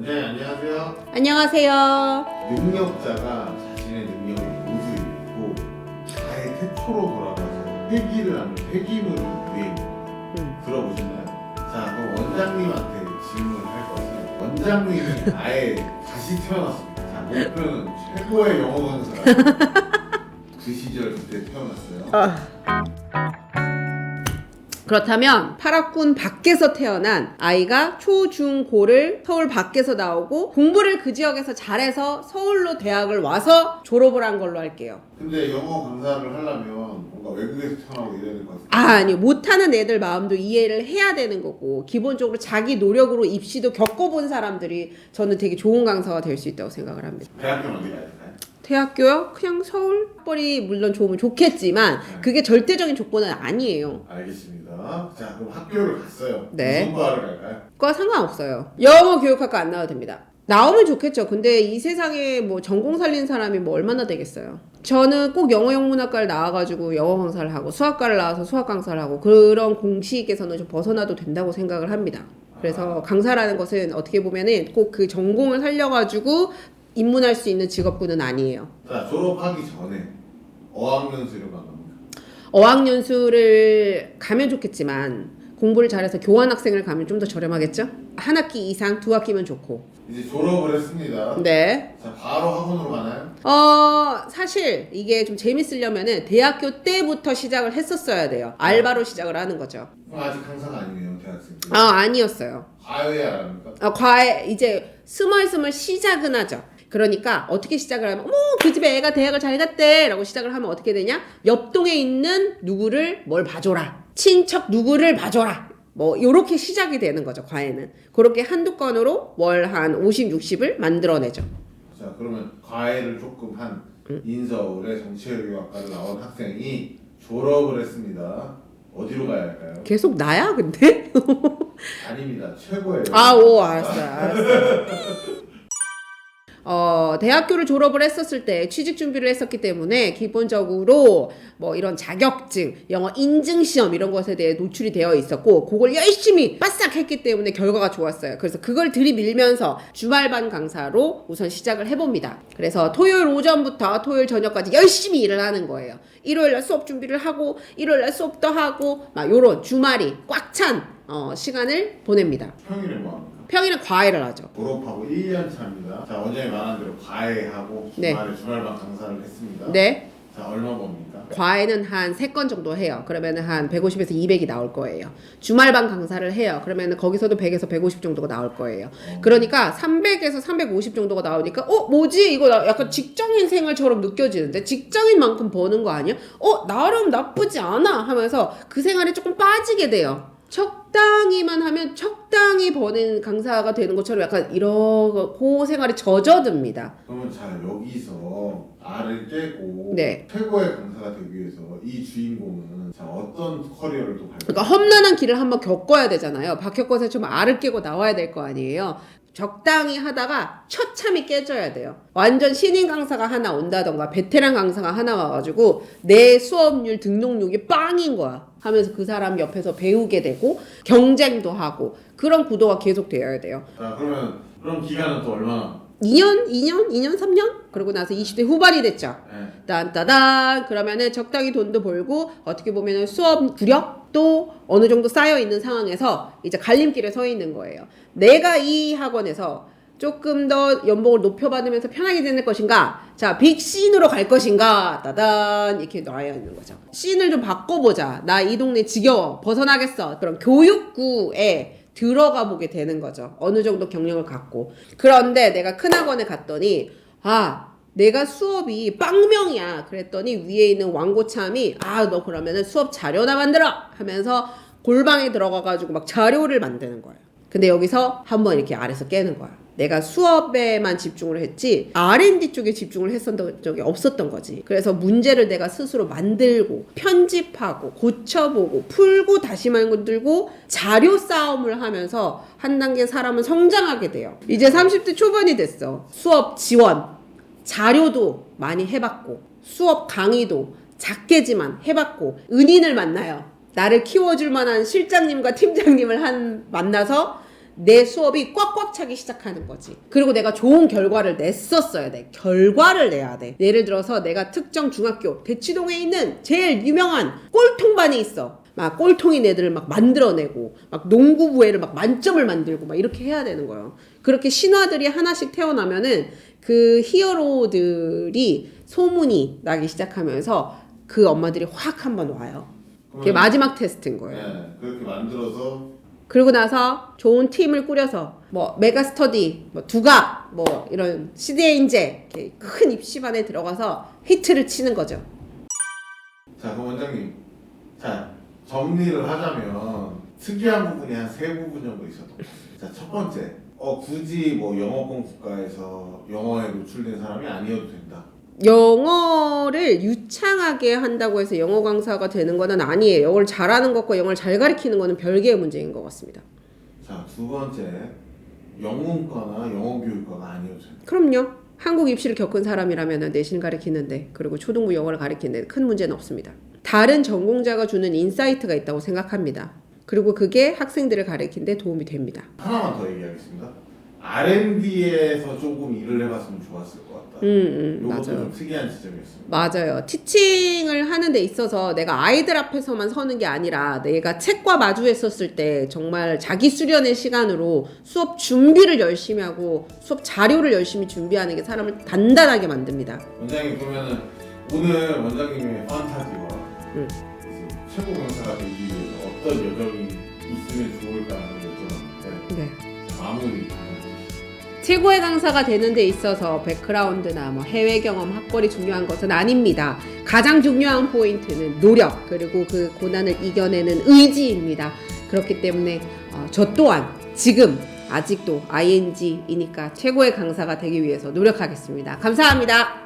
원장님 안녕하세요. 안녕하세요. 능력자가 자신의 능력을 모두 잃고 아예 태초로 돌아가서 회귀를 하는 회귀문을 유행 들어보셨나요? 자, 그럼 원장님한테 질문을 할 것은 원장님이 아예 다시 태어났습니다. 자, 목표는 최고의 영어 강사가 그 시절 그때 태어났어요. 그렇다면 파라군 밖에서 태어난 아이가 초, 중, 고를 서울 밖에서 나오고 공부를 그 지역에서 잘해서 서울로 대학을 와서 졸업을 한 걸로 할게요. 근데 영어 강사를 하려면 뭔가 외국에서 태어나고 이래야 될 것 같아요. 아니, 못하는 애들 마음도 이해를 해야 되는 거고 기본적으로 자기 노력으로 입시도 겪어본 사람들이 저는 되게 좋은 강사가 될 수 있다고 생각을 합니다. 대학교는 어디 가야 될까요? 대학교요? 그냥 서울? 학벌이 물론 좋으면 좋겠지만 그게 절대적인 조건은 아니에요. 알겠습니다. 자, 그럼 학교를 갔어요. 네. 무슨 과를 갈까요? 그거 상관없어요. 영어 교육학과 안 나와도 됩니다. 나오면 좋겠죠. 근데 이 세상에 뭐 전공 살린 사람이 뭐 얼마나 되겠어요. 저는 꼭 영어 영문학과를 나와가지고 영어 강사를 하고 수학과를 나와서 수학 강사를 하고 그런 공식에서는 좀 벗어나도 된다고 생각을 합니다. 그래서 강사라는 것은 어떻게 보면은 꼭 그 전공을 살려가지고 입문할 수 있는 직업군은 아니에요. 자, 졸업하기 전에 어학연수를 간 겁니다. 어학연수를 가면 좋겠지만 공부를 잘해서 교환학생을 가면 좀 더 저렴하겠죠? 한 학기 이상, 두 학기면 좋고. 이제 졸업을 했습니다. 네. 자, 바로 학원으로 가나요? 사실 이게 좀 재밌으려면은 대학교 때부터 시작을 했었어야 돼요. 알바로 시작을 하는 거죠. 그럼 아직 강사가 아니네요, 대학생들. 아니었어요. 과외 안 합니까? 과외 이제 스멀스멀 시작은 하죠. 그러니까 어떻게 시작을 하면 그 집에 애가 대학을 잘 갔대 라고 시작을 하면 어떻게 되냐, 옆동에 있는 누구를 뭘 봐줘라, 친척 누구를 봐줘라, 뭐 요렇게 시작이 되는 거죠. 과외는 그렇게 한두 건으로 월 한 50, 60을 만들어내죠. 자, 그러면 과외를 조금 한 인서울의 정치외교학과를 나온 학생이 졸업을 했습니다. 어디로 가야 할까요? 계속 나야 근데? 아닙니다. 최고예요. 알았어. 대학교를 졸업을 했었을 때 취직 준비를 했었기 때문에 기본적으로 뭐 이런 자격증, 영어 인증시험 이런 것에 대해 노출이 되어 있었고 그걸 열심히 빠싹 했기 때문에 결과가 좋았어요. 그래서 그걸 들이밀면서 주말반 강사로 우선 시작을 해봅니다. 그래서 토요일 오전부터 토요일 저녁까지 열심히 일을 하는 거예요. 일요일날 수업 준비를 하고 일요일날 수업도 하고 막 요런 주말이 꽉 찬 시간을 보냅니다. 평일에 뭐 합니까? 평일은 과외를 하죠. 졸업하고 1년 차입니다. 자, 원장님 말한 대로 과외하고 주말에 주말반 강사를 했습니다. 네. 자, 얼마 법니까? 과외는 한 3건 정도 해요. 그러면은 한 150에서 200이 나올 거예요. 주말반 강사를 해요. 그러면은 거기서도 100에서 150 정도가 나올 거예요. 그러니까 300에서 350 정도가 나오니까 뭐지? 이거 약간 직장인 생활처럼 느껴지는데 직장인만큼 버는 거 아니야? 나름 나쁘지 않아 하면서 그 생활에 조금 빠지게 돼요. 적당히만 하면 적당히 버는 강사가 되는 것처럼 약간 이러고 생활에 젖어듭니다. 그러면 자, 여기서 알을 깨고 네. 최고의 강사가 되기 위해서 이 주인공은 자, 어떤 커리어를 또 밟을까요? 그러니까 험난한 길을 한번 겪어야 되잖아요. 박혁것에 좀 알을 깨고 나와야 될 거 아니에요. 적당히 하다가 처참히 깨져야 돼요. 완전 신인 강사가 하나 온다던가 베테랑 강사가 하나 와가지고 내 수업률 등록률이 빵인 거야 하면서 그 사람 옆에서 배우게 되고 경쟁도 하고 그런 구도가 계속 되어야 돼요. 자, 그럼 기간은 또 얼마나? 2년, 3년? 그러고 나서 20대 후반이 됐죠. 네. 딴따단 그러면은 적당히 돈도 벌고 어떻게 보면은 수업 구력도 어느 정도 쌓여 있는 상황에서 이제 갈림길에 서 있는 거예요. 내가 이 학원에서 조금 더 연봉을 높여받으면서 편하게 지낼 것인가? 자, 빅씬으로 갈 것인가? 따단 이렇게 놔야 있는 거죠. 씬을 좀 바꿔보자. 나 이 동네 지겨워. 벗어나겠어. 그럼 교육구에 들어가 보게 되는 거죠. 어느 정도 경력을 갖고. 그런데 내가 큰 학원에 갔더니 내가 수업이 빵명이야. 그랬더니 위에 있는 왕고참이 너 그러면은 수업 자료나 만들어 하면서 골방에 들어가가지고 막 자료를 만드는 거예요. 근데 여기서 한번 이렇게 아래서 깨는 거야. 내가 수업에만 집중을 했지 R&D 쪽에 집중을 했었던 적이 없었던 거지. 그래서 문제를 내가 스스로 만들고 편집하고 고쳐보고 풀고 다시 만들고 자료 싸움을 하면서 한 단계 사람은 성장하게 돼요. 이제 30대 초반이 됐어. 수업 지원 자료도 많이 해봤고 수업 강의도 작게지만 해봤고 은인을 만나요. 나를 키워줄 만한 실장님과 팀장님을 만나서 내 수업이 꽉꽉 차기 시작하는 거지. 그리고 내가 좋은 결과를 냈었어야 돼. 결과를 내야 돼. 예를 들어서 내가 특정 중학교 대치동에 있는 제일 유명한 꼴통반이 있어. 막 꼴통인 애들을 막 만들어내고 막 농구부회를 막 만점을 만들고 막 이렇게 해야 되는 거예요. 그렇게 신화들이 하나씩 태어나면은 그 히어로들이 소문이 나기 시작하면서 그 엄마들이 확 한번 와요. 그게 마지막 테스트인 거예요. 네, 그렇게 만들어서 그러고 나서 좋은 팀을 꾸려서 뭐 메가스터디, 뭐 두각, 뭐 이런 CDA인제 큰 입시반에 들어가서 히트를 치는 거죠. 자, 그럼 원장님, 자 정리를 하자면 특이한 부분이 한 세 부분 정도 있었던 것 같아요. 자, 첫 번째, 굳이 뭐 영어권 국가에서 영어에 노출된 사람이 아니어도 된다. 영어를 유창하게 한다고 해서 영어 강사가 되는 건 아니에요. 영어를 잘하는 것과 영어를 잘 가르치는 거는 별개의 문제인 것 같습니다. 자, 두 번째, 영문과나 영어교육과가 아니어도 된다. 그럼요. 한국 입시를 겪은 사람이라면 내신 가르치는데 그리고 초등부 영어를 가르치는데 큰 문제는 없습니다. 다른 전공자가 주는 인사이트가 있다고 생각합니다. 그리고 그게 학생들을 가르치는 데 도움이 됩니다. 하나만 더 얘기하겠습니다. R&D에서 조금 일을 해봤으면 좋았을 것 같다. 이것도 맞아요. 좀 특이한 지점이었습니다. 맞아요. 티칭을 하는 데 있어서 내가 아이들 앞에서만 서는 게 아니라 내가 책과 마주했었을 때 정말 자기 수련의 시간으로 수업 준비를 열심히 하고 수업 자료를 열심히 준비하는 게 사람을 단단하게 만듭니다. 원장님, 그러면은 오늘 원장님의 판타지와 최고 강사가 되기 위해서 어떤 여정이 있으면 좋을까라는 걸 여쭤봤는데 네. 마무리. 최고의 강사가 되는 데 있어서 백그라운드나 뭐 해외 경험, 학벌이 중요한 것은 아닙니다. 가장 중요한 포인트는 노력, 그리고 그 고난을 이겨내는 의지입니다. 그렇기 때문에 저 또한 지금 아직도 ING이니까 최고의 강사가 되기 위해서 노력하겠습니다. 감사합니다.